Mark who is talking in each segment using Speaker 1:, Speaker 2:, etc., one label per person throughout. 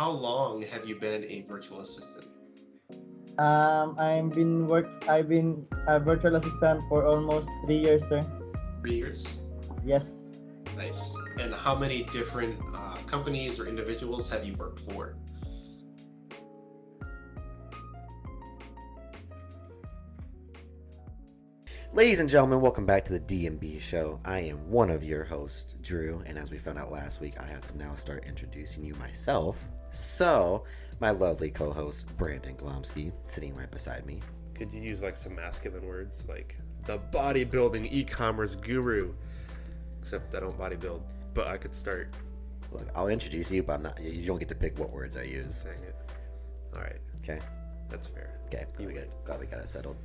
Speaker 1: How long have you been a virtual assistant?
Speaker 2: I've been a virtual assistant for almost 3 years, sir.
Speaker 1: 3 years?
Speaker 2: Yes.
Speaker 1: Nice. And how many different companies or individuals have you worked for?
Speaker 3: Ladies and gentlemen, welcome back to the DMB show. I am one of your hosts, Drew, and as we found out last week, I have to now start introducing you myself. So, my lovely co-host, Brandon Glomsky, sitting right beside me.
Speaker 4: Could you use like some masculine words like the bodybuilding e-commerce guru? Except I don't bodybuild, but I could start
Speaker 3: Look, I'll introduce you, but I'm not. You don't get to pick what words I use.
Speaker 4: saying it. All right,
Speaker 3: Okay.
Speaker 4: that's fair.
Speaker 3: Okay.
Speaker 4: You
Speaker 3: Glad we,
Speaker 4: win.
Speaker 3: glad we got it settled.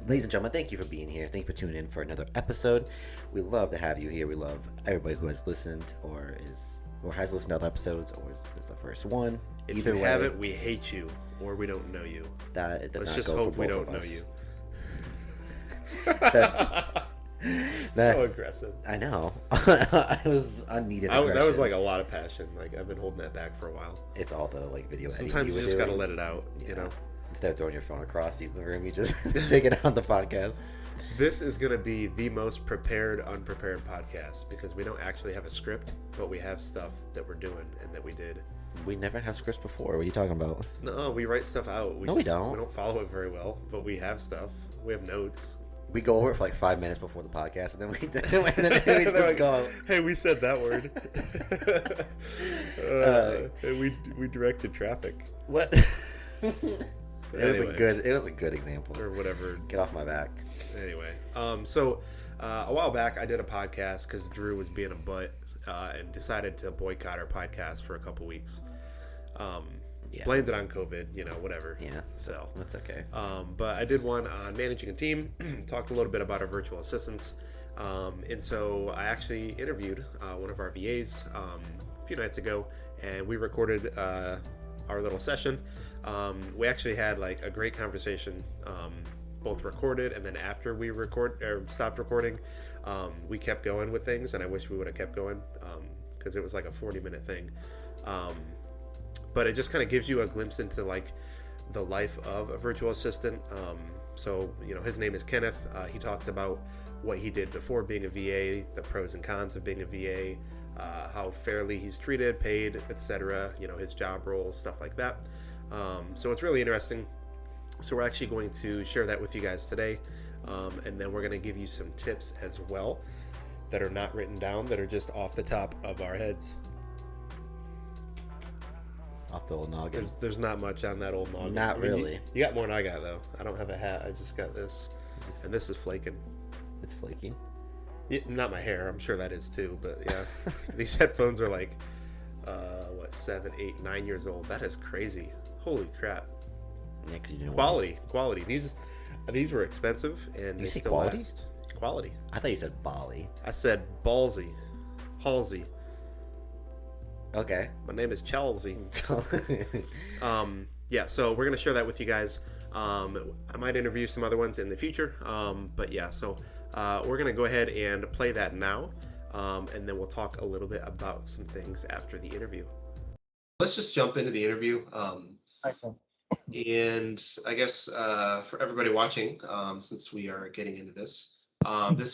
Speaker 3: Ladies and gentlemen, thank you for being here. Thank you for tuning in for another episode. We love to have you here. We love everybody who has listened or has listened to other episodes or is the first one.
Speaker 4: If
Speaker 3: Either
Speaker 4: you
Speaker 3: way,
Speaker 4: haven't, we hate you or we don't know you.
Speaker 3: that it does
Speaker 4: Let's
Speaker 3: not
Speaker 4: just
Speaker 3: go
Speaker 4: hope
Speaker 3: for
Speaker 4: we
Speaker 3: both
Speaker 4: don't
Speaker 3: of
Speaker 4: know
Speaker 3: us.
Speaker 4: you.
Speaker 3: That-
Speaker 4: So aggressive.
Speaker 3: I know. I was unneeded.
Speaker 4: That was
Speaker 3: aggression.
Speaker 4: like a lot of passion. Like I've been holding that back for a while.
Speaker 3: It's all the like video editing.
Speaker 4: Sometimes you
Speaker 3: were
Speaker 4: just gotta
Speaker 3: doing.
Speaker 4: let it out.
Speaker 3: Yeah.
Speaker 4: You know.
Speaker 3: Instead of throwing your phone across the room, you just take it on the podcast.
Speaker 4: This is going to be the most prepared, unprepared podcast because we don't actually have a script, but we have stuff that we're doing and that we did.
Speaker 3: We never had scripts before. What are you talking about?
Speaker 4: No, we write stuff out.
Speaker 3: No, we don't.
Speaker 4: We don't follow it very well, but we have stuff. We have notes.
Speaker 3: We go over it for like 5 minutes before the podcast, and then we we
Speaker 4: They're
Speaker 3: just
Speaker 4: like,
Speaker 3: go.
Speaker 4: Hey, we said that word. We directed traffic
Speaker 3: What? It was a
Speaker 4: Anyway.
Speaker 3: good example.
Speaker 4: or whatever.
Speaker 3: Get off my back.
Speaker 4: Anyway, so a while back I did a podcast because Drew was being a butt and decided to boycott our podcast for a couple weeks.
Speaker 3: Yeah.
Speaker 4: Blamed it on COVID, whatever.
Speaker 3: Yeah.
Speaker 4: So,
Speaker 3: That's okay.
Speaker 4: but I did one on managing a team, talked a little bit about our virtual assistants. And so I actually interviewed one of our VAs a few nights ago, and we recorded our little session. We actually had like a great conversation, both recorded and then after we stopped recording, we kept going with things, and I wish we would have kept going because it was like a 40-minute thing. But it just kind of gives you a glimpse into like the life of a virtual assistant. So his name is Kenneth. He talks about what he did before being a VA, the pros and cons of being a VA, how fairly he's treated, paid, etc. His job roles, stuff like that. So it's really interesting. So we're actually going to share that with you guys today, and then we're going to give you some tips as well that are not written down, that are just off the top of our heads.
Speaker 3: Off the old noggin.
Speaker 4: There's not much on that old noggin.
Speaker 3: Not
Speaker 4: I mean,
Speaker 3: really.
Speaker 4: You got more than I got though. I don't have a hat. I just got this, and this is flaking.
Speaker 3: It's flaky.
Speaker 4: Yeah, not my hair. I'm sure that is too. But yeah, these headphones are like, 7, 8, 9 years old. That is crazy. Holy crap!
Speaker 3: Yeah, 'cause you didn't
Speaker 4: Quality. These were expensive, and they
Speaker 3: say
Speaker 4: still
Speaker 3: quality?
Speaker 4: last. Quality.
Speaker 3: I thought you said Bali.
Speaker 4: I said ballsy, Halsey.
Speaker 3: Okay.
Speaker 4: My name is Chelsea. Yeah, so we're gonna share that with you guys. I might interview some other ones in the future, but yeah, so we're gonna go ahead and play that now, and then we'll talk a little bit about some things after the interview.
Speaker 1: Let's just jump into the interview.
Speaker 2: I see.
Speaker 1: And I guess for everybody watching, since we are getting into this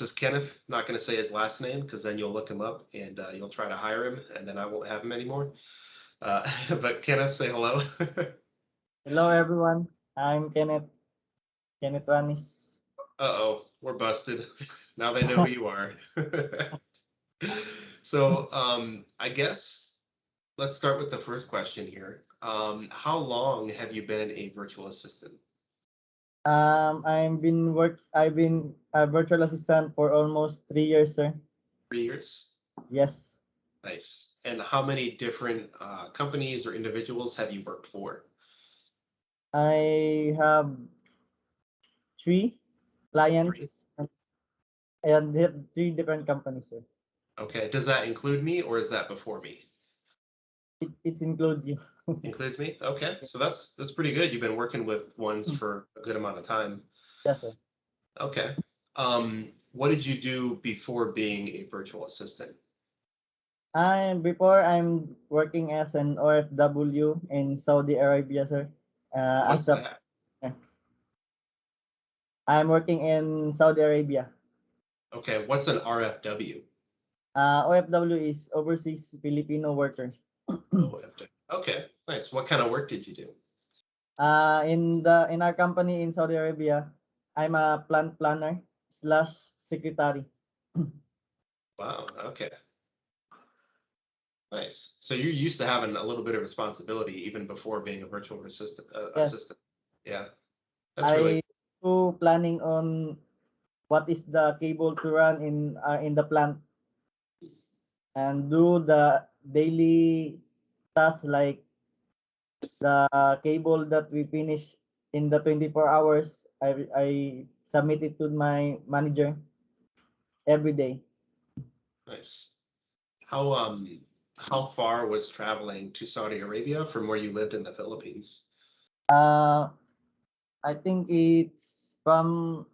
Speaker 1: is Kenneth. I'm not going to say his last name because then you'll look him up and you'll try to hire him, and then I won't have him anymore. But Kenneth, say hello.
Speaker 2: Hello, everyone. I'm Kenneth. Kenneth Wanis.
Speaker 1: Uh-oh, we're busted. Now they know who you are. So I guess let's start with the first question here. How long have you been a virtual assistant?
Speaker 2: I've been a virtual assistant for almost 3 years, sir.
Speaker 1: 3 years?
Speaker 2: Yes.
Speaker 1: Nice. And how many different companies or individuals have you worked for?
Speaker 2: I have three
Speaker 1: Three.
Speaker 2: clients and they have three different companies, sir.
Speaker 1: Okay. Does that include me or is that before me?
Speaker 2: It includes you.
Speaker 1: Includes me? Okay. So that's pretty good. You've been working with ones for a good amount of time.
Speaker 2: Yes, sir.
Speaker 1: Okay. What did you do before being a virtual assistant?
Speaker 2: I'm working as an OFW in Saudi Arabia, sir.
Speaker 1: What's
Speaker 2: As a
Speaker 1: that?
Speaker 2: I'm working in Saudi Arabia.
Speaker 1: Okay, what's an RFW?
Speaker 2: OFW is overseas Filipino worker.
Speaker 1: OFW. Okay, nice. What kind of work did you do?
Speaker 2: In our company in Saudi Arabia, I'm a plant planner slash secretary.
Speaker 1: Wow, okay. Nice. So you're used to having a little bit of responsibility even before being a virtual assistant.
Speaker 2: Yes,
Speaker 1: Assistant. Yeah, that's really
Speaker 2: I do planning on what is the cable to run in the plant and do the daily tasks like the cable that we finish in the 24 hours. I submit it to my manager every day.
Speaker 1: nice. How far was traveling to Saudi Arabia from where you lived in the Philippines?
Speaker 2: Uh, I think it's from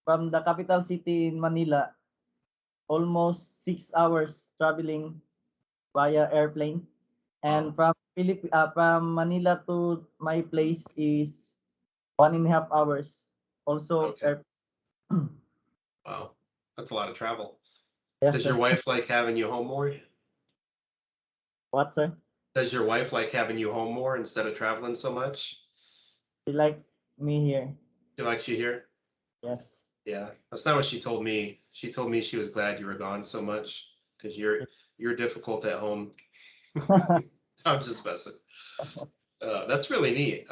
Speaker 2: the capital city in Manila, almost 6 hours traveling via airplane. And
Speaker 1: Wow.
Speaker 2: from Manila to my place is 1.5 hours. Also,
Speaker 1: Okay. Wow. That's a lot of travel.
Speaker 2: yes,
Speaker 1: Does your
Speaker 2: sir.
Speaker 1: wife like having you home more?
Speaker 2: What, sir?
Speaker 1: Does your wife like having you home more instead of traveling so much?
Speaker 2: You like me here?
Speaker 1: She likes you here?
Speaker 2: Yes.
Speaker 1: Yeah, that's not what she told me. She told me she was glad you were gone so much because you're difficult at home. I'm just messing. That's really neat.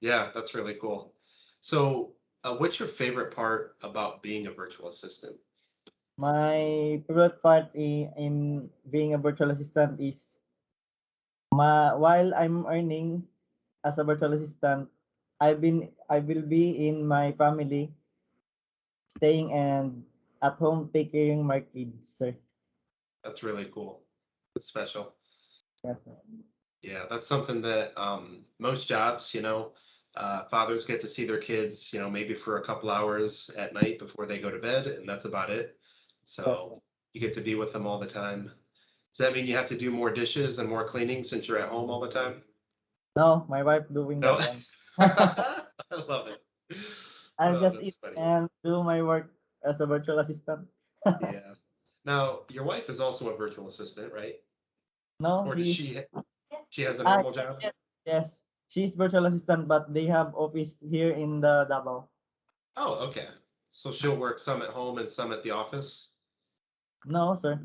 Speaker 1: Yeah, that's really cool. So, what's your favorite part about being a virtual assistant?
Speaker 2: My favorite part in being a virtual assistant is while I'm earning as a virtual assistant, I will be in my family, staying and at home taking my kids, sir.
Speaker 1: That's really cool. It's special.
Speaker 2: Yes, sir.
Speaker 1: Yeah, that's something that most jobs, fathers get to see their kids, maybe for a couple hours at night before they go to bed, and that's about it.
Speaker 2: Yes, sir.
Speaker 1: So you get to be with them all the time. Does that mean you have to do more dishes and more cleaning since you're at home all the time?
Speaker 2: No, my wife doing
Speaker 1: No?
Speaker 2: that one.
Speaker 1: I love it.
Speaker 2: I
Speaker 1: Oh,
Speaker 2: just
Speaker 1: that's
Speaker 2: eat
Speaker 1: funny.
Speaker 2: and do my work as a virtual assistant.
Speaker 1: Yeah. Now, your wife is also a virtual assistant, right?
Speaker 2: No,
Speaker 1: Or does she has a
Speaker 2: ah
Speaker 1: normal job?
Speaker 2: yes, she's virtual assistant, but they have office here in the Davao.
Speaker 1: Oh, okay. So she'll work some at home and some at the office?
Speaker 2: No, sir.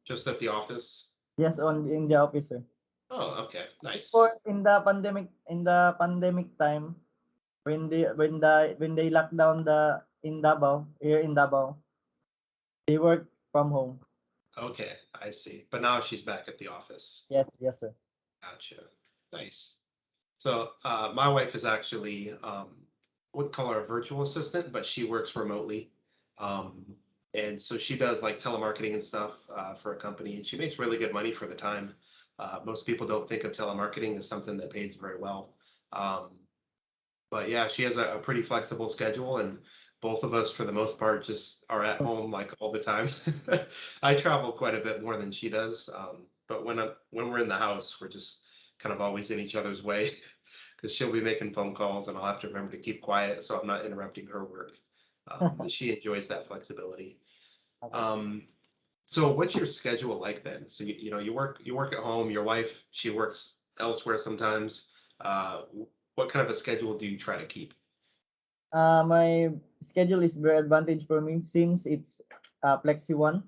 Speaker 1: Just at the office?
Speaker 2: Yes, on in the office, sir.
Speaker 1: Oh, okay, nice.
Speaker 2: For in the pandemic time when they lock down in Davao here in Davao, they work from home.
Speaker 1: Okay, I see. But now she's back at the office.
Speaker 2: Yes, yes, sir.
Speaker 1: Gotcha. Nice. So, my wife is actually, wouldn't call her a virtual assistant, but she works remotely. Um, and so she does like telemarketing and stuff, for a company, and she makes really good money for the time. Most people don't think of telemarketing as something that pays very well. Um, but yeah, she has a pretty flexible schedule, and both of us, for the most part, just are at home like all the time. I travel quite a bit more than she does, but when we're in the house, we're just kind of always in each other's way because she'll be making phone calls, and I'll have to remember to keep quiet so I'm not interrupting her work. And she enjoys that flexibility.
Speaker 2: Okay.
Speaker 1: Um, so what's your schedule like then? So you work at home. Your wife, she works elsewhere sometimes. What kind of a schedule do you try to keep?
Speaker 2: My schedule is very advantage for me since it's flexi one.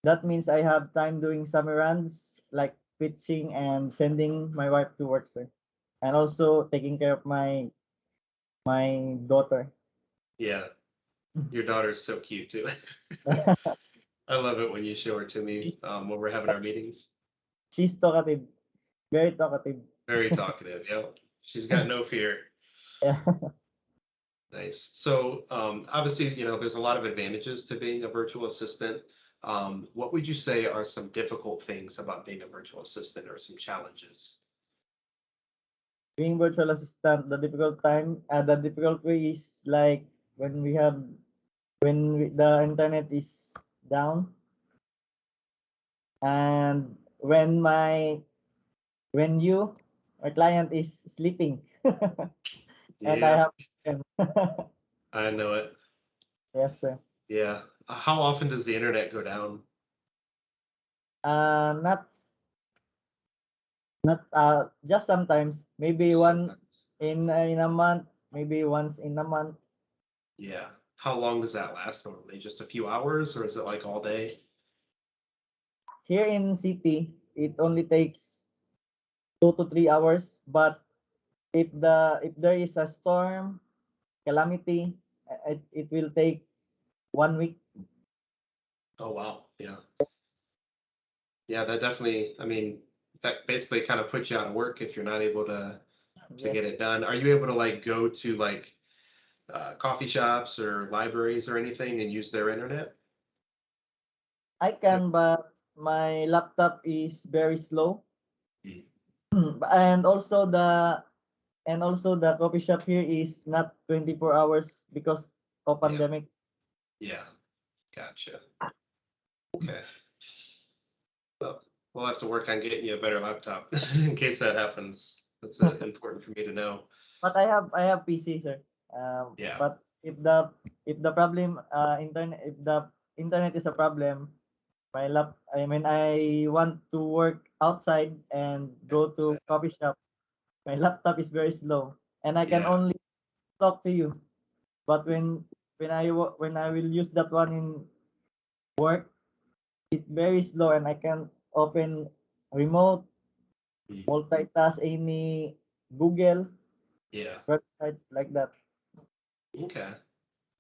Speaker 2: That means I have time doing some errands like pitching and sending my wife to work, sir, and also taking care of my daughter.
Speaker 1: Yeah, your daughter's so cute too. I love it when you show her to me
Speaker 2: she's
Speaker 1: when we're having our meetings.
Speaker 2: she's talkative, very talkative.
Speaker 1: Very talkative. Yep. She's got no fear.
Speaker 2: Yeah.
Speaker 1: Nice. So obviously, there's a lot of advantages to being a virtual assistant. What would you say are some difficult things about being a virtual assistant or some challenges?
Speaker 2: Being virtual assistant, the difficult way is like when we have the internet is down. And when you my client is sleeping and I
Speaker 1: Yeah,
Speaker 2: have them.
Speaker 1: I know it.
Speaker 2: Yes, sir.
Speaker 1: Yeah. How often does the internet go down?
Speaker 2: Not just sometimes, maybe one
Speaker 1: Sometimes.
Speaker 2: in a month, maybe once in a month.
Speaker 1: Yeah. How long does that last normally? Just a few hours, or is it like all day?
Speaker 2: Here in city, it only takes 2 to 3 hours. But if there is a storm calamity, it will take 1 week.
Speaker 1: Oh, wow. Yeah. Yeah, that definitely, I mean, that basically kind of puts you out of work if you're not able to get
Speaker 2: Yes,
Speaker 1: it done. Are you able to like go to like coffee shops or libraries or anything and use their internet?
Speaker 2: I can, but my laptop is very slow.
Speaker 1: Mm.
Speaker 2: and also the coffee shop here is not 24 hours because of
Speaker 1: Yeah,
Speaker 2: pandemic.
Speaker 1: yeah, gotcha. Okay. Well, we'll have to work on getting you a better laptop in case that happens. That's important for me to know.
Speaker 2: But I have PC, sir.
Speaker 1: Yeah,
Speaker 2: But if the problem internet if the internet is a problem, I mean I want to work outside and
Speaker 1: okay.
Speaker 2: go to coffee shop. My laptop is very slow, and I can
Speaker 1: Yeah,
Speaker 2: only talk to you. But when I will use that one in work, it's very slow, and I can open remote,
Speaker 1: mm,
Speaker 2: multitask any Google
Speaker 1: yeah.
Speaker 2: website like that.
Speaker 1: Okay.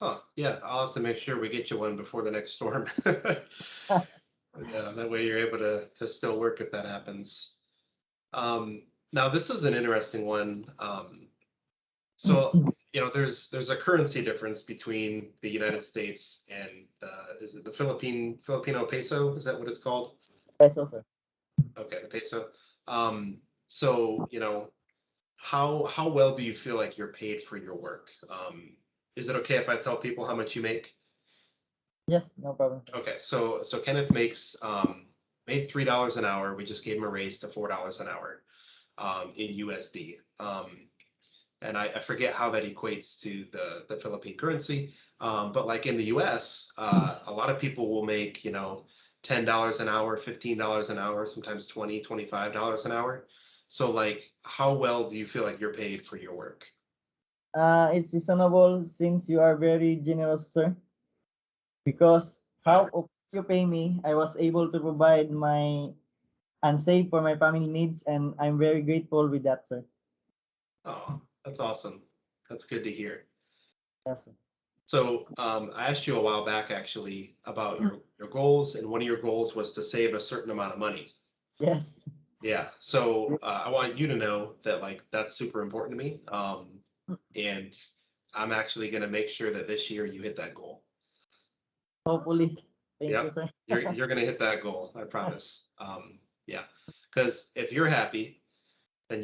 Speaker 1: Oh, yeah. I'll have to make sure we get you one before the next storm. Yeah, that way you're able to still work if that happens. Now this is an interesting one. So, there's a currency difference between the United States and is it the Filipino peso? Is that what it's called?
Speaker 2: Peso, sir.
Speaker 1: Okay, the peso. So, how well do you feel like you're paid for your work? Is it okay if I tell people how much you make?
Speaker 2: Yes, no problem.
Speaker 1: Okay, so Kenneth made $3 an hour. We just gave him a raise to $4 an hour in USD. And I forget how that equates to the Philippine currency. But like in the US, a lot of people will make, $10 an hour, $15 an hour, sometimes $25 an hour. So like, how well do you feel like you're paid for your work?
Speaker 2: It's reasonable since you are very generous, sir. Because
Speaker 1: Uh,
Speaker 2: you pay me, I was able to provide my and save for my family needs, and I'm very grateful with that, sir.
Speaker 1: oh, that's awesome. That's good to hear.
Speaker 2: Yes, sir.
Speaker 1: So I asked you a while back actually about your goals, and one of your goals was to save a certain amount of money.
Speaker 2: Yes.
Speaker 1: Yeah. So I want you to know that like that's super important to me. And I'm actually going to make sure that this year you hit that goal.
Speaker 2: Hopefully. Thank you,
Speaker 1: Yep.
Speaker 2: sir.
Speaker 1: You're going to hit that goal. I promise. Yeah. Because if you're happy, then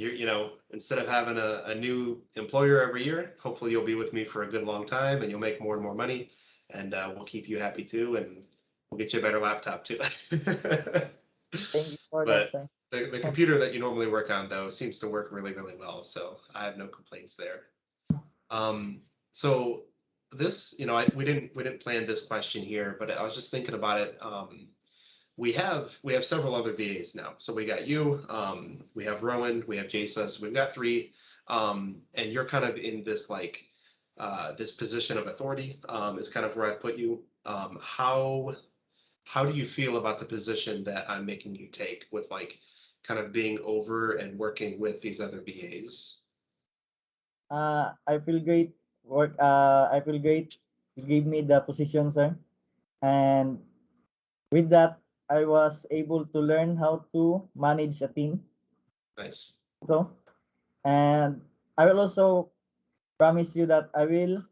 Speaker 1: instead of having a new employer every year, hopefully you'll be with me for a good long time and you'll make more and more money and we'll keep you happy too. And we'll get you a better laptop too.
Speaker 2: Thank you for that,
Speaker 1: But
Speaker 2: sir.
Speaker 1: the computer that you normally work on though seems to work really, really well. So I have no complaints there. So this, we didn't plan this question here, but I was just thinking about it. We have several other VAs now. So we got you, we have Rowan, we have Jasa. So we've got three, and you're kind of in this like this position of authority. Is kind of where I put you. How do you feel about the position that I'm making you take with like kind of being over and working with these other VAs?
Speaker 2: I feel great I feel great you gave me the position, sir. And with that, I was able to learn how to manage a team.
Speaker 1: Nice.
Speaker 2: So, and I will also promise you that I will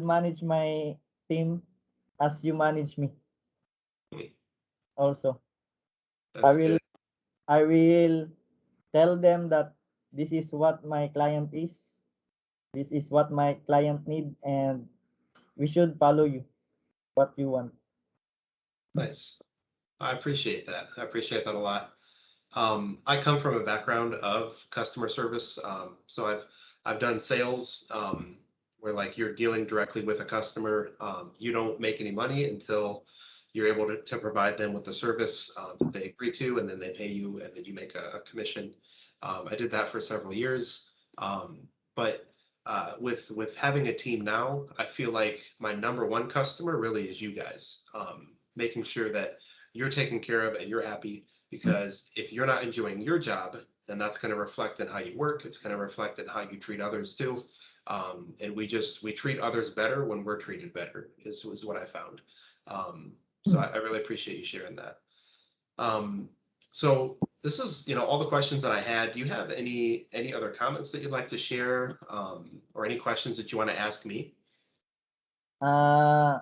Speaker 2: manage my team as you manage me
Speaker 1: Hmm,
Speaker 2: also. I
Speaker 1: that's
Speaker 2: will
Speaker 1: good.
Speaker 2: I will tell them that this is what my client is. This is what my client need, and we should follow you what you want.
Speaker 1: Nice. I appreciate that. I appreciate that a lot. I come from a background of customer service. So I've done sales, where like you're dealing directly with a customer. You don't make any money until you're able to provide them with the service that they agree to, and then they pay you, and then you make a commission. I did that for several years. But with having a team now, I feel like my number one customer really is you guys. Making sure that you're taken care of and you're happy, because if you're not enjoying your job, then that's going to reflect in how you work. It's going to reflect in how you treat others too. And we treat others better when we're treated better is what I found. So I really appreciate you sharing that. Um, so this is, all the questions that I had. Do you have any other comments that you'd like to share, or any questions that you want to ask me?
Speaker 2: Uh,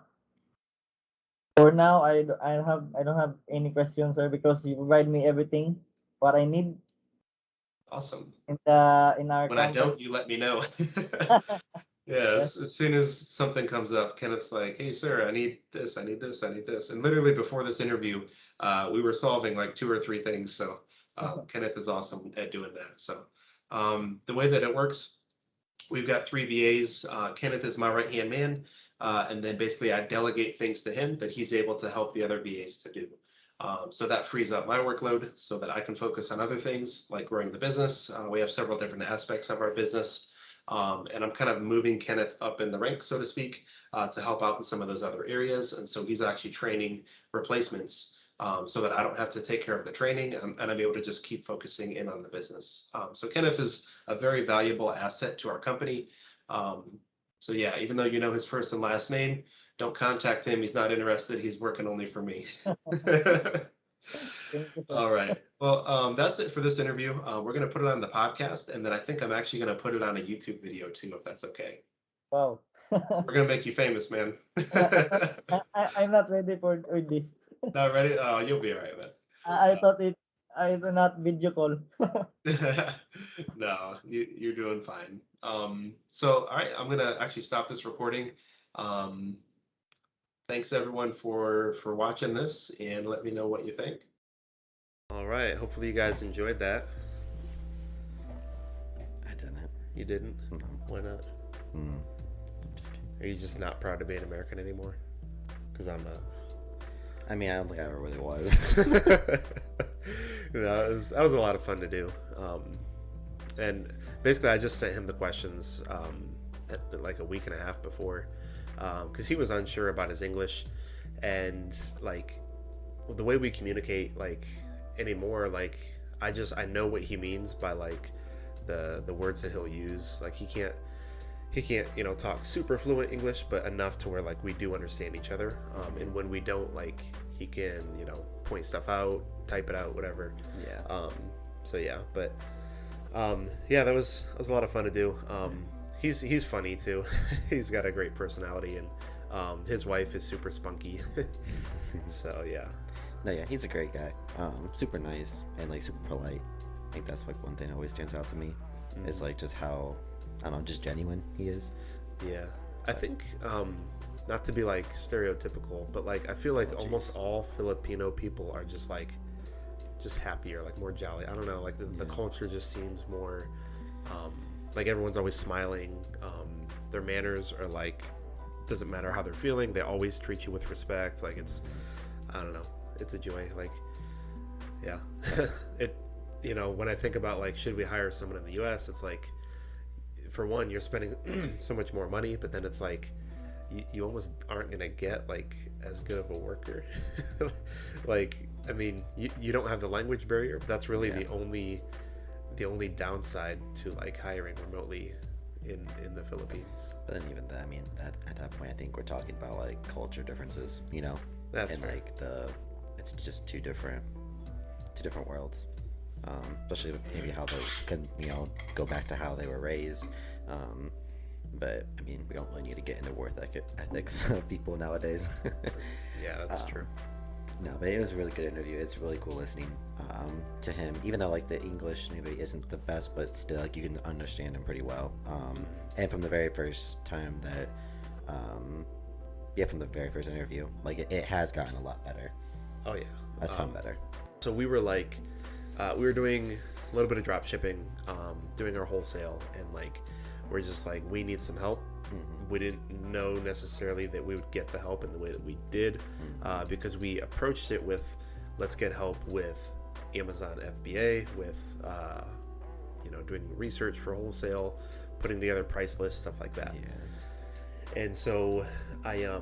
Speaker 2: for now, I don't have any questions, sir, because you provide me everything what I need
Speaker 1: Awesome.
Speaker 2: in our
Speaker 1: When I
Speaker 2: company.
Speaker 1: don't, you let me know. Yeah,
Speaker 2: Yes.
Speaker 1: as soon as something comes up, Kenneth's like, "Hey, sir, I need this, I need this, I need this." And literally before this interview, we were solving like 2 or 3 things. So Kenneth is awesome at doing that. So the way that it works, we've got 3 VAs. Kenneth is my right-hand man, and then basically I delegate things to him that he's able to help the other VAs to do. So that frees up my workload so that I can focus on other things like growing the business. We have several different aspects of our business. And I'm kind of moving Kenneth up in the ranks, so to speak, to help out in some of those other areas. And so he's actually training replacements, so that I don't have to take care of the training, and I'm able to just keep focusing in on the business. So Kenneth is a very valuable asset to our company. So yeah, even though you know his first and last name, don't contact him. He's not interested. He's working only for me.
Speaker 2: Thank you, sir.
Speaker 1: All right. Well, that's it for this interview. We're going to put it on the podcast, and then I think I'm actually going to put it on a YouTube video too, if that's okay.
Speaker 2: Wow.
Speaker 1: We're going to make you famous, man.
Speaker 2: I'm not ready for with this.
Speaker 1: Not ready? Oh, you'll be all right, man.
Speaker 2: I thought I do not video call.
Speaker 1: No, you're doing fine. So, all right, I'm going to actually stop this recording. Thanks everyone for watching this, and let me know what you think.
Speaker 4: All right. Hopefully you guys enjoyed that.
Speaker 3: I didn't.
Speaker 4: You didn't?
Speaker 3: No.
Speaker 4: Why not?
Speaker 3: Mm.
Speaker 4: Are you just not proud to be an American anymore? Because I'm not.
Speaker 3: I mean, I don't think I ever really was.
Speaker 4: That was a lot of fun to do. And basically, I just sent him the questions like a week and a half before, because he was unsure about his English, and like the way we communicate like anymore, like I know what he means by like the words that he'll use. Like he can't talk super fluent English, but enough to where like we do understand each other. And when we don't, like he can point stuff out, type it out, whatever.
Speaker 3: Yeah.
Speaker 4: So yeah, but yeah, that was a lot of fun to do. He's funny too. He's got a great personality, and his wife is super spunky. So yeah.
Speaker 3: No, yeah, he's a great guy. Super nice and like super polite. I think that's like one thing that always stands out to me. Is like just how, I don't know, just genuine he is.
Speaker 4: Yeah, I think not to be like stereotypical, but like I feel like almost all Filipino people are just happier, like more jolly. I don't know, like the culture just seems more like everyone's always smiling. Their manners are like, doesn't matter how they're feeling, they always treat you with respect. Like it's, I don't know, it's a joy. Like yeah. It when I think about like should we hire someone in the US, it's like, for one, you're spending so much more money, but then it's like you almost aren't gonna get like as good of a worker. Like I mean, you don't have the language barrier, but that's really the only downside to like hiring remotely in the Philippines.
Speaker 3: But then even that, I mean, at that point, I think we're talking about like culture differences,
Speaker 4: That's
Speaker 3: and
Speaker 4: fair.
Speaker 3: like it's just two different worlds. Especially maybe how they could, go back to how they were raised. But I mean, we don't really need to get into work ethics of people nowadays.
Speaker 4: Yeah, that's true.
Speaker 3: No, but it was a really good interview. It's really cool listening to him, even though like the English maybe isn't the best, but still like you can understand him pretty well. And from the very first time that, from the very first interview, like it has gotten a lot better.
Speaker 4: Oh yeah.
Speaker 3: A ton better.
Speaker 4: So we were like, we were doing a little bit of drop shipping, doing our wholesale, and like, we're just like, we need some help. We didn't know necessarily that we would get the help in the way that we did, because we approached it with, let's get help with Amazon FBA, with doing research for wholesale, putting together price lists, stuff like that. And so I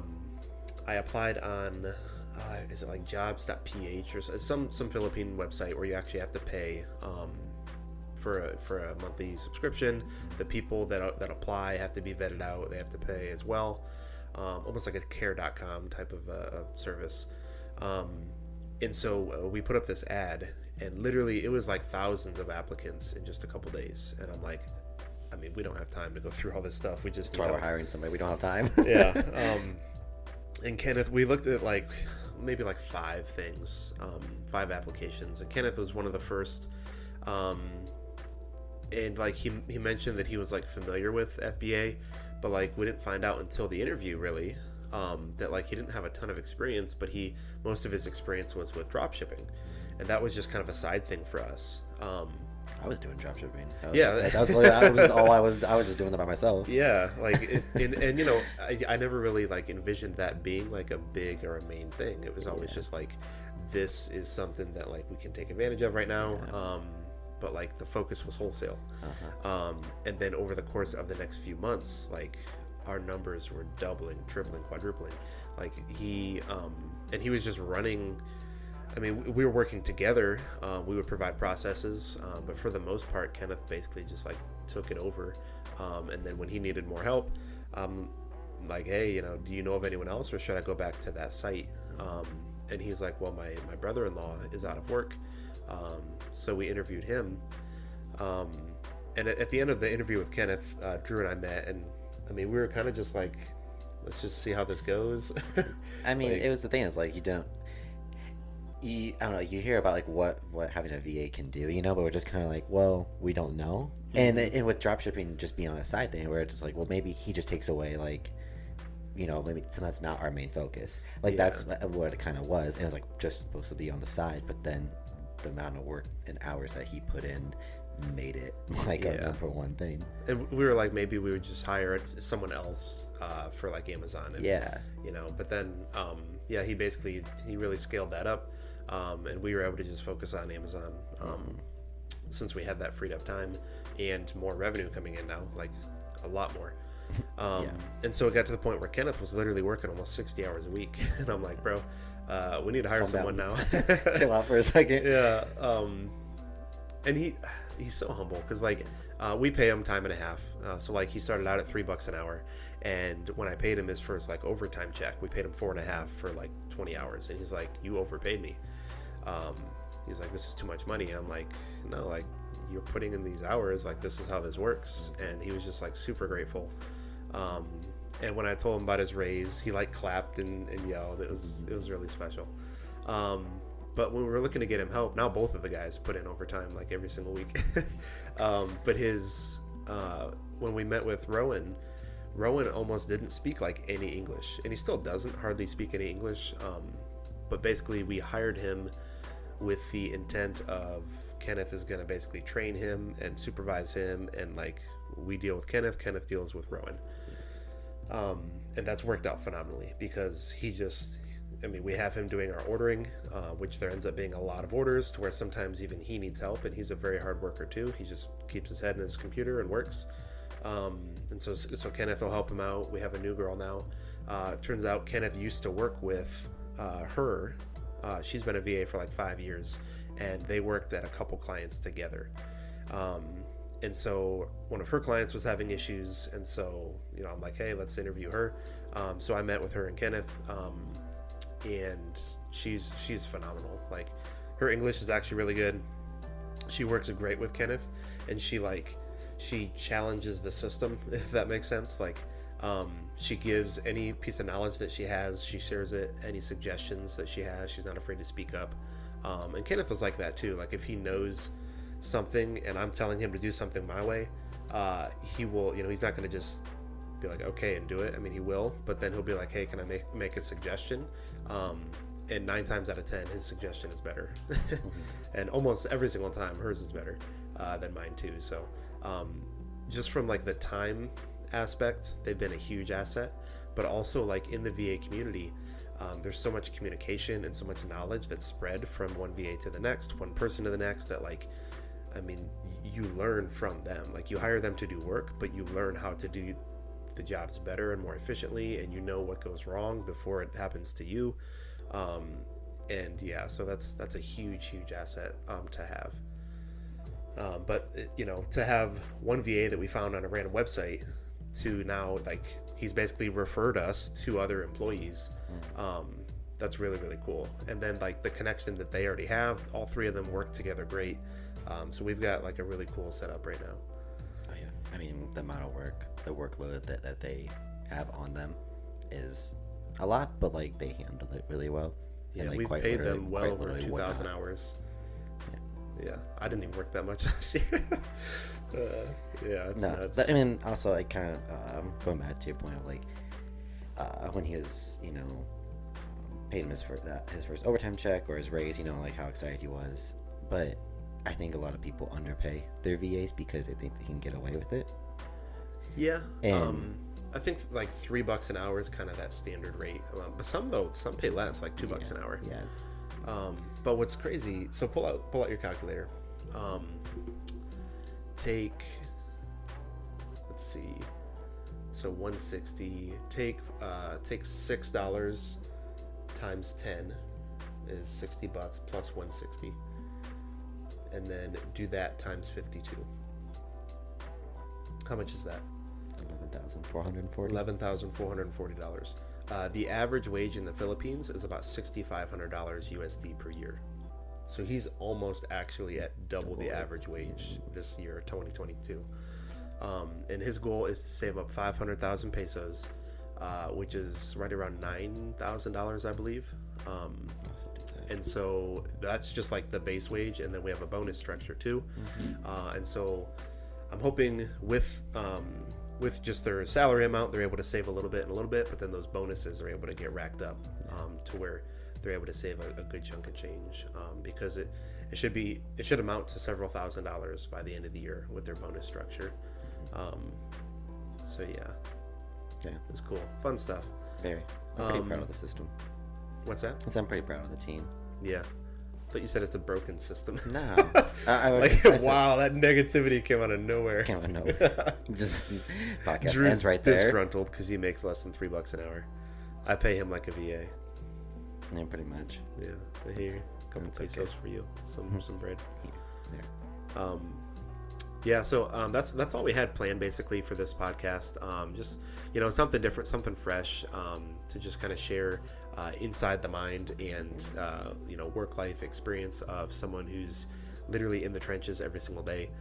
Speaker 4: applied on is it like jobs.ph or some Philippine website where you actually have to pay for a monthly subscription. The people that apply have to be vetted out. They have to pay as well, almost like a care.com type of service. And so we put up this ad, and literally it was like thousands of applicants in just a couple days. And I'm like, I mean, we don't have time to go through all this stuff. We just
Speaker 3: That's why we're hiring somebody. We don't have time.
Speaker 4: Yeah. And Kenneth, we looked at like maybe like 5 things, 5 applications, and Kenneth was one of the first. And like he mentioned that he was like familiar with FBA, but like we didn't find out until the interview really, that like he didn't have a ton of experience, but most of his experience was with drop shipping, and that was just kind of a side thing for us.
Speaker 3: I was doing drop shipping.
Speaker 4: Yeah.
Speaker 3: I was just doing that by myself.
Speaker 4: Yeah, like and I never really like envisioned that being like a big or a main thing. It was always just like, this is something that like we can take advantage of right now. But like the focus was wholesale. And then over the course of the next few months, like our numbers were doubling, tripling, quadrupling. Like he was just running. I mean, we were working together. We would provide processes, but for the most part, Kenneth basically just like took it over. And then when he needed more help, like, hey, do you know of anyone else, or should I go back to that site? And he's like, well, my brother-in-law is out of work. So we interviewed him. And at the end of the interview with Kenneth, Drew and I met, and I mean, we were kind of just like, let's just see how this goes.
Speaker 3: I mean,
Speaker 4: Like,
Speaker 3: it was the thing is like, I don't know, you hear about like what having a VA can do, but we're just kind of like, well, we don't know. And with dropshipping just being on a side thing, where it's just like, well, maybe he just takes away like, maybe so that's not our main focus. Like that's what it kind of was. And it was like just supposed to be on the side, but then the amount of work and hours that he put in made it like a number one thing.
Speaker 4: And we were like, maybe we would just hire someone else for like Amazon. But then he really scaled that up. And we were able to just focus on Amazon since we had that freed up time and more revenue coming in now, like a lot more. And so it got to the point where Kenneth was literally working almost 60 hours a week. And I'm like, bro, we need to hire
Speaker 3: Calm
Speaker 4: someone
Speaker 3: down.
Speaker 4: now.
Speaker 3: Chill out for a second.
Speaker 4: Yeah. And he's so humble because like we pay him time and a half. So like he started out at $3 an hour, and when I paid him his first like overtime check, we paid him $4.50 for like 20 hours, and he's like, you overpaid me. He's like, this is too much money. And I'm like, no, like you're putting in these hours, like this is how this works. And he was just like super grateful. And when I told him about his raise, he like clapped and yelled. It was really special. But when we were looking to get him help, now both of the guys put in overtime like every single week. But when we met with Rowan almost didn't speak like any English, and he still doesn't hardly speak any English. But basically we hired him with the intent of Kenneth is going to basically train him and supervise him, and like we deal with Kenneth deals with Rowan. And that's worked out phenomenally because we have him doing our ordering, which there ends up being a lot of orders to where sometimes even he needs help, and he's a very hard worker too. He just keeps his head in his computer and works. And so Kenneth will help him out. We have a new girl now. It turns out Kenneth used to work with her. She's been a VA for like 5 years, and they worked at a couple clients together. And so one of her clients was having issues, and so I'm like, hey, let's interview her. So I met with her and Kenneth, and she's phenomenal. Like her English is actually really good. She works great with Kenneth, and she challenges the system, if that makes sense. Like she gives any piece of knowledge that she has, she shares it. Any suggestions that she has, she's not afraid to speak up. And Kenneth was like that too. Like if he knows something and I'm telling him to do something my way, he will, he's not going to just be like, okay, and do it. I mean, he will, but then he'll be like, hey, can I make a suggestion? and 9 times out of 10 his suggestion is better. And almost every single time hers is better than mine too. So just from like the time aspect, they've been a huge asset. But also like in the VA community, there's so much communication and so much knowledge that's spread from one VA to the next, one person to the next, that like, I mean, you learn from them. Like you hire them to do work, but you learn how to do the jobs better and more efficiently, and you know what goes wrong before it happens to you. And yeah, so that's a huge asset to have. But you know, to have one VA that we found on a random website to now, like, he's basically referred us to other employees. That's really cool. And then like the connection that they already have, all 3 of them work together great. So we've got like a really cool setup right now.
Speaker 3: Oh yeah, I mean the amount of work, the workload that they have on them is a lot, but like they handle it really well.
Speaker 4: Yeah,
Speaker 3: And, like,
Speaker 4: we've
Speaker 3: quite
Speaker 4: paid
Speaker 3: literally-
Speaker 4: them well
Speaker 3: quite
Speaker 4: over
Speaker 3: literally
Speaker 4: 2,000
Speaker 3: whatnot.
Speaker 4: hours. Yeah, I didn't even work that much last year. Yeah, it's
Speaker 3: No,
Speaker 4: nuts.
Speaker 3: but, I mean, also I kind of going back to your point of like when he was, you know, paid him his first overtime check or his raise, you know, like how excited he was. But I think a lot of people underpay their VAs because they think they can get away with it.
Speaker 4: Yeah,
Speaker 3: And-
Speaker 4: I think like $3 an hour is kind of that standard rate. But some pay less, like $2 an hour.
Speaker 3: Yeah.
Speaker 4: But what's crazy? So pull out your calculator. Take, let's see. So 160. Take $6 times 10 is $60 plus 160, and then do that times 52. How much is that?
Speaker 3: $11,440.
Speaker 4: $11,440. The average wage in the Philippines is about $6,500 USD per year. So he's almost actually at double the average wage this year, 2022. And his goal is to save up 500,000 pesos, which is right around $9,000, I believe. And so that's just like the base wage, and then we have a bonus structure too. And so I'm hoping with just their salary amount, they're able to save a little bit, but then those bonuses are able to get racked up to where they're able to save a good chunk of change, because it should amount to several $1,000s by the end of the year with their bonus structure. So yeah, it's cool, fun stuff.
Speaker 3: Very. I'm pretty proud of the system.
Speaker 4: What's that?
Speaker 3: I'm pretty proud of the team.
Speaker 4: Yeah, thought you said it's a broken system.
Speaker 3: No, I
Speaker 4: Like,
Speaker 3: I said-
Speaker 4: wow, that negativity came out of nowhere.
Speaker 3: Can't know. Just podcast
Speaker 4: Drew's
Speaker 3: ends right there.
Speaker 4: disgruntled because he makes less than $3 an hour. I pay him like a VA.
Speaker 3: Yeah, pretty much.
Speaker 4: Yeah, I hear you. A couple
Speaker 3: That's
Speaker 4: pesos for you, some bread.
Speaker 3: Yeah.
Speaker 4: Yeah, so that's all we had planned basically for this podcast. Just, you know, something different, something fresh, to just kind of share inside the mind and you know, work life experience of someone who's literally in the trenches every single day.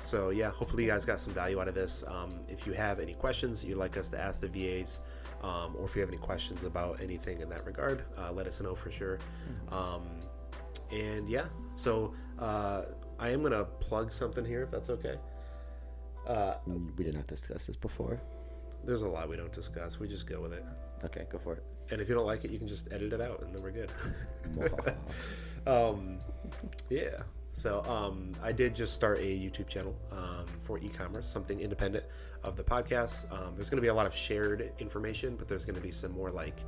Speaker 4: So yeah, hopefully you guys got some value out of this. If you have any questions you'd like us to ask the VAs, or if you have any questions about anything in that regard, let us know for sure. And yeah, so I am gonna plug something here if that's okay.
Speaker 3: We did not discuss this before.
Speaker 4: There's a lot we don't discuss. We just go with it.
Speaker 3: Okay, go for it.
Speaker 4: And if you don't like it, you can just edit it out, and then we're good. Yeah. So I did just start a YouTube channel for e-commerce, something independent of the podcast. There's going to be a lot of shared information, but there's going to be some more like,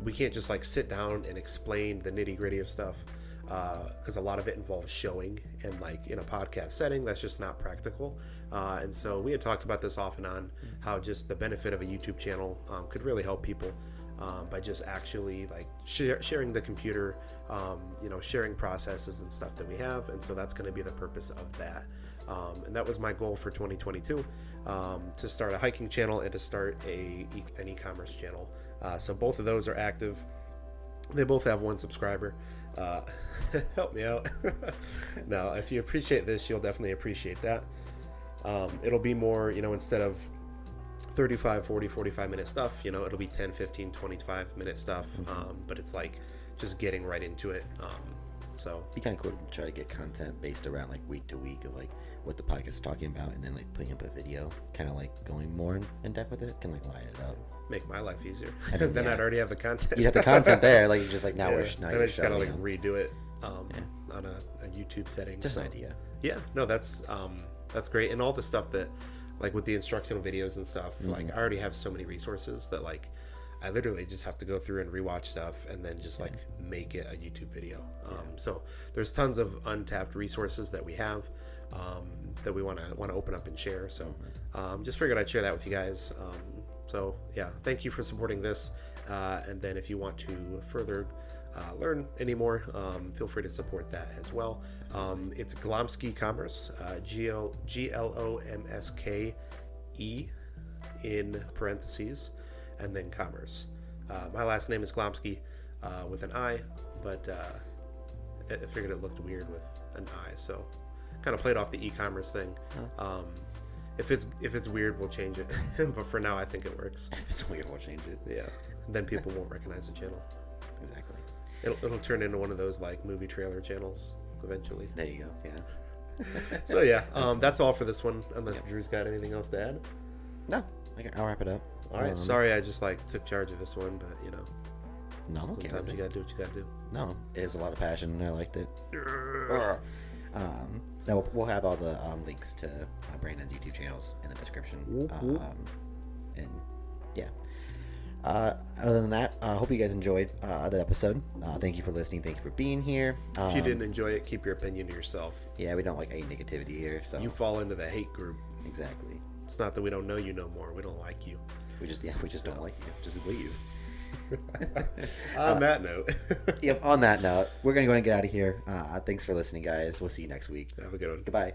Speaker 4: we can't just like sit down and explain the nitty gritty of stuff, because a lot of it involves showing, and like in a podcast setting, that's just not practical. And so we had talked about this off and on, how just the benefit of a YouTube channel could really help people. By just actually like sharing the computer, you know, sharing processes and stuff that we have. And so that's going to be the purpose of that. And that was my goal for 2022, to start a hiking channel and to start an e-commerce channel. So both of those are active. They both have 1 subscriber. Help me out. No, if you appreciate this, you'll definitely appreciate that. It'll be more, you know, instead of 35, 40, 45 minute stuff, you know, it'll be 10, 15, 25 minute stuff. But it's like just getting right into it. So
Speaker 3: Be kind of cool to try to get content based around like week to week of like what the podcast is talking about, and then like putting up a video, kind of like going more in depth with it, can like line it up.
Speaker 4: make my life easier.
Speaker 3: And then,
Speaker 4: Then
Speaker 3: yeah.
Speaker 4: I'd already have the content.
Speaker 3: You have the content there, like you just like now
Speaker 4: Yeah.
Speaker 3: we're now
Speaker 4: Then I
Speaker 3: you're
Speaker 4: just gotta
Speaker 3: showing,
Speaker 4: like
Speaker 3: you know.
Speaker 4: redo it on a YouTube setting.
Speaker 3: Just
Speaker 4: so.
Speaker 3: an idea.
Speaker 4: Yeah, no, that's great, and all the stuff that, like with the instructional videos and stuff, like I already have so many resources that like I literally just have to go through and rewatch stuff and then just like make it a YouTube video. So there's tons of untapped resources that we have that we want to open up and share. So just figured I'd share that with you guys. So yeah, thank you for supporting this, and then if you want to further learn any more, feel free to support that as well. It's Glomsky Commerce, Glomske in parentheses, and then commerce. My last name is Glomsky with an I, but I figured it looked weird with an I, so kind of played off the e-commerce thing. If it's weird, we'll change it, but for now, I think it works.
Speaker 3: If it's weird, we'll change it.
Speaker 4: Yeah, then people won't recognize the channel.
Speaker 3: Exactly.
Speaker 4: It'll turn into one of those like movie trailer channels eventually.
Speaker 3: There you go. Yeah.
Speaker 4: So yeah, that's all for this one. Unless Drew's got anything else to add.
Speaker 3: No, I'll wrap it up.
Speaker 4: All right. Sorry, I just like took charge of this one, but you know,
Speaker 3: No, I'm okay
Speaker 4: sometimes
Speaker 3: with
Speaker 4: you
Speaker 3: it.
Speaker 4: gotta do what you gotta do.
Speaker 3: No, it is a lot of passion, and I liked it. No, we'll have all the links to Brandon's YouTube channels in the description. And yeah. Other than that, I hope you guys enjoyed the episode. Thank you for listening. Thank you for being here.
Speaker 4: If you didn't enjoy it, keep your opinion to yourself.
Speaker 3: Yeah, we don't like any negativity here. So
Speaker 4: You fall into the hate group.
Speaker 3: exactly.
Speaker 4: It's not that we don't know you no more. We don't like you.
Speaker 3: We just don't like you. Just leave.
Speaker 4: On that note,
Speaker 3: Yep. On that note, we're gonna go ahead and get out of here. Thanks for listening, guys. We'll see you next week.
Speaker 4: have a good one.
Speaker 3: Goodbye.